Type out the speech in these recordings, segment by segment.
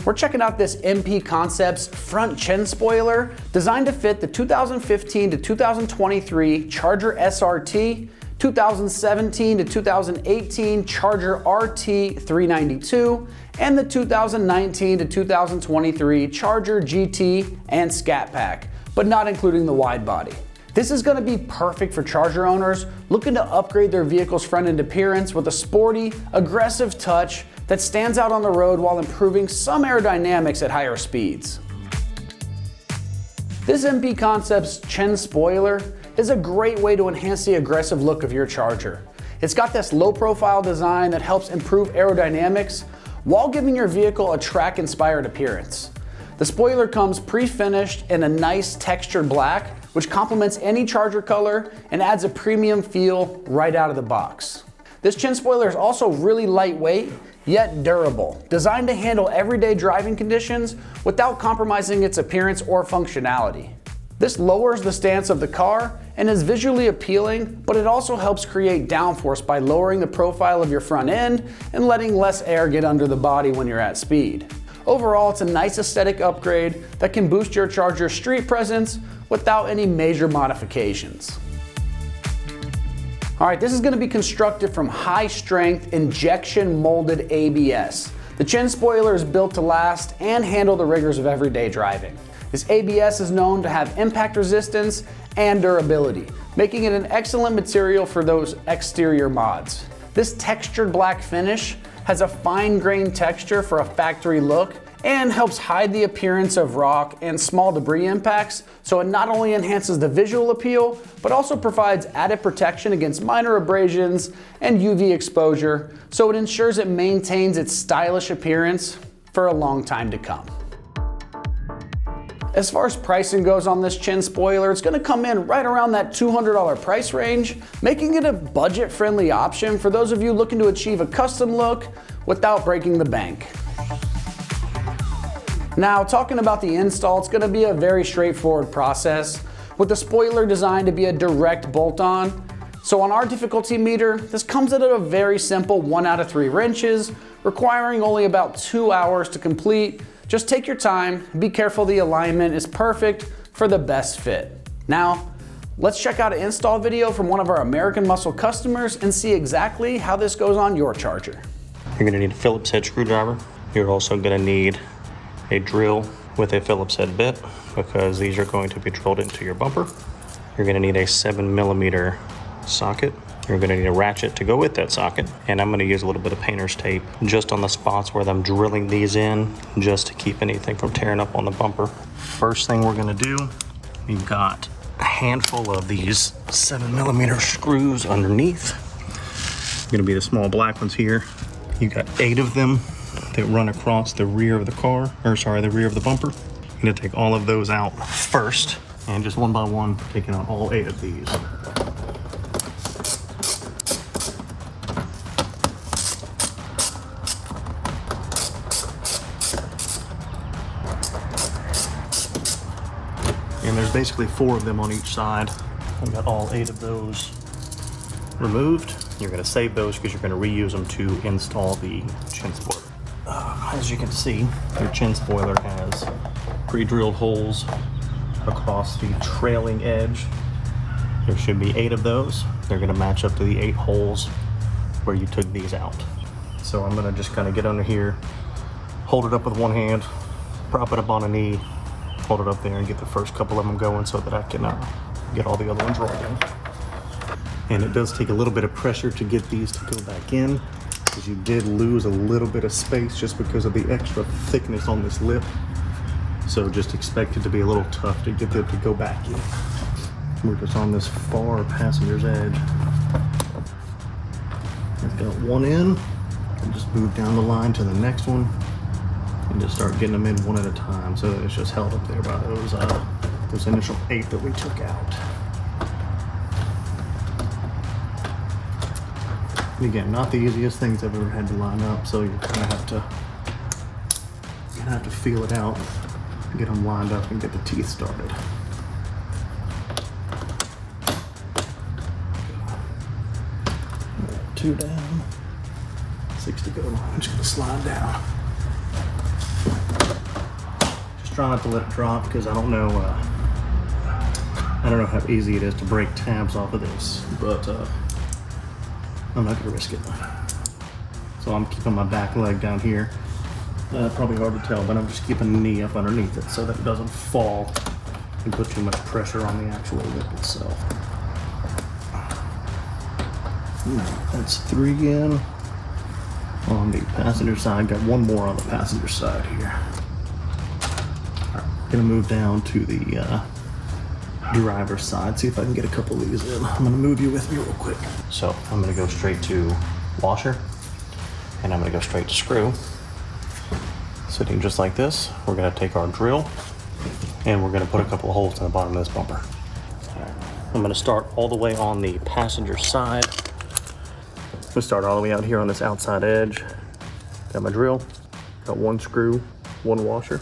We're checking out this MP Concepts front chin spoiler designed to fit the 2015 to 2023 Charger SRT, 2017 to 2018 Charger RT 392, and the 2019 to 2023 Charger GT and Scat Pack, but not including the wide body. This is going to be perfect for Charger owners looking to upgrade their vehicle's front-end appearance with a sporty, aggressive touch that stands out on the road while improving some aerodynamics at higher speeds. This MP Concepts chin spoiler is a great way to enhance the aggressive look of your Charger. It's got this low-profile design that helps improve aerodynamics while giving your vehicle a track-inspired appearance. The spoiler comes pre-finished in a nice textured black, which complements any Charger color and adds a premium feel right out of the box. This chin spoiler is also really lightweight, yet durable, designed to handle everyday driving conditions without compromising its appearance or functionality. This lowers the stance of the car and is visually appealing, but it also helps create downforce by lowering the profile of your front end and letting less air get under the body when you're at speed. Overall, it's a nice aesthetic upgrade that can boost your Charger's street presence without any major modifications. All right, this is going to be constructed from high-strength injection molded ABS. The chin spoiler is built to last and handle the rigors of everyday driving. This ABS is known to have impact resistance and durability, making it an excellent material for those exterior mods. This textured black finish has a fine-grained texture for a factory look and helps hide the appearance of rock and small debris impacts, so it not only enhances the visual appeal, but also provides added protection against minor abrasions and UV exposure, so it ensures it maintains its stylish appearance for a long time to come. As far as pricing goes on this chin spoiler, it's going to come in right around that $200 price range, making it a budget-friendly option for those of you looking to achieve a custom look without breaking the bank. Now, talking about the install, it's going to be a very straightforward process, with the spoiler designed to be a direct bolt-on. So on our difficulty meter, this comes at a very simple 1 out of 3 wrenches, requiring only about 2 hours to complete. Just take your time, be careful the alignment is perfect for the best fit. Now, let's check out an install video from one of our American Muscle customers and see exactly how this goes on your Charger. You're going to need a Phillips head screwdriver. You're also going to need a drill with a Phillips head bit, because these are going to be drilled into your bumper. You're going to need a 7mm socket. You're going to need a ratchet to go with that socket, and I'm going to use a little bit of painter's tape just on the spots where I'm drilling these in, just to keep anything from tearing up on the bumper. First thing we're going to do, we've got a handful of these 7mm screws underneath. Going to be the small black ones here. You've got 8 of them that run across the rear of the car, the rear of the bumper. I'm going to take all of those out first, and just one by one, taking out all 8 of these. And there's basically 4 of them on each side. I've got all 8 of those removed. You're going to save those because you're going to reuse them to install the chin spoiler. As you can see, your chin spoiler has pre-drilled holes across the trailing edge. There should be 8 of those. They're going to match up to the 8 holes where you took these out. So I'm going to just kind of get under here, hold it up with one hand, prop it up on a knee, hold it up there and get the first couple of them going so that I can get all the other ones rolling. And it does take a little bit of pressure to get these to go back in, because you did lose a little bit of space just because of the extra thickness on this lip. So just expect it to be a little tough to get them to go back in. We're just on this far passenger's edge. I've got one in, and just move down the line to the next one, and just start getting them in one at a time. So it's just held up there by those initial 8 that we took out. And again, not the easiest things I've ever had to line up, so you're gonna have to feel it out, get them lined up, and get the teeth started. 2 down, 6 to go. I'm just gonna slide down. try not to let it drop because I don't know how easy it is to break tabs off of this, but I'm not gonna risk it. So I'm keeping my back leg down here. Probably hard to tell, but I'm just keeping the knee up underneath it so that it doesn't fall and put too much pressure on the actual lip itself. That's 3 in on the passenger side. Got 1 more on the passenger side here. All right, gonna move down to the driver's side, see if I can get a couple of these in. I'm gonna move you with me real quick. So I'm gonna go straight to washer, and I'm gonna go straight to screw. Sitting just like this, we're gonna take our drill, and we're gonna put a couple of holes in the bottom of this bumper. I'm gonna start all the way on the passenger side. We'll start all the way out here on this outside edge. Got my drill, got 1 screw, 1 washer.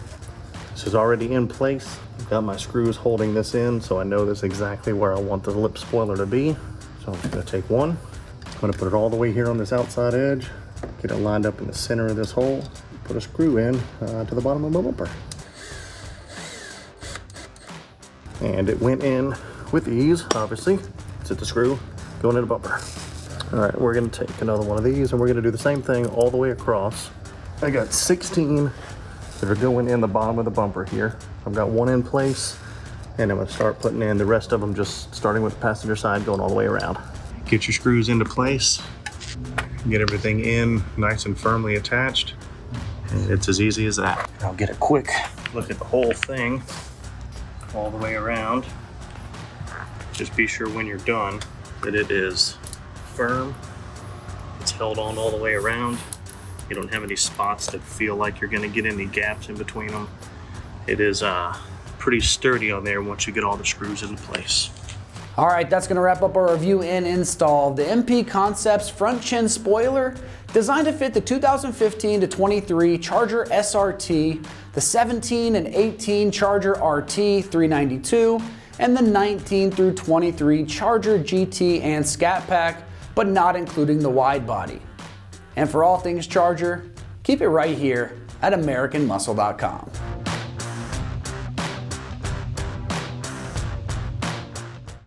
This is already in place. Got my screws holding this in, so I know this exactly where I want the lip spoiler to be. So I'm just gonna take 1. I'm gonna put it all the way here on this outside edge, get it lined up in the center of this hole, put a screw in to the bottom of my bumper. And it went in with ease, obviously. It's at the screw, going in the bumper. All right, we're gonna take another one of these and we're gonna do the same thing all the way across. I got 16 that are going in the bottom of the bumper here. I've got 1 in place, and I'm gonna start putting in the rest of them, just starting with the passenger side, going all the way around. Get your screws into place, get everything in nice and firmly attached, and it's as easy as that. I'll get a quick look at the whole thing all the way around. Just be sure when you're done that it is firm, it's held on all the way around. You don't have any spots that feel like you're gonna get any gaps in between them. It is pretty sturdy on there once you get all the screws into place. All right, that's gonna wrap up our review and install of the MP Concepts front chin spoiler, designed to fit the 2015 to 23 Charger SRT, the 17 and 18 Charger RT 392, and the 19 through 23 Charger GT and Scat Pack, but not including the wide body. And for all things Charger, keep it right here at AmericanMuscle.com.